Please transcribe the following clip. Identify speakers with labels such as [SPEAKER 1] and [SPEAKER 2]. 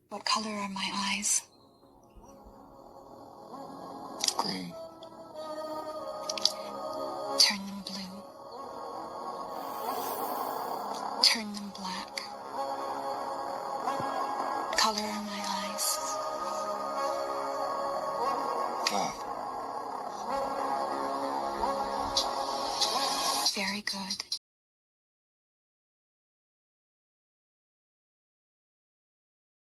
[SPEAKER 1] What color are my eyes?
[SPEAKER 2] Green.
[SPEAKER 1] Turn them blue. Turn them black. Color are my eyes?
[SPEAKER 2] Black.
[SPEAKER 1] Very good.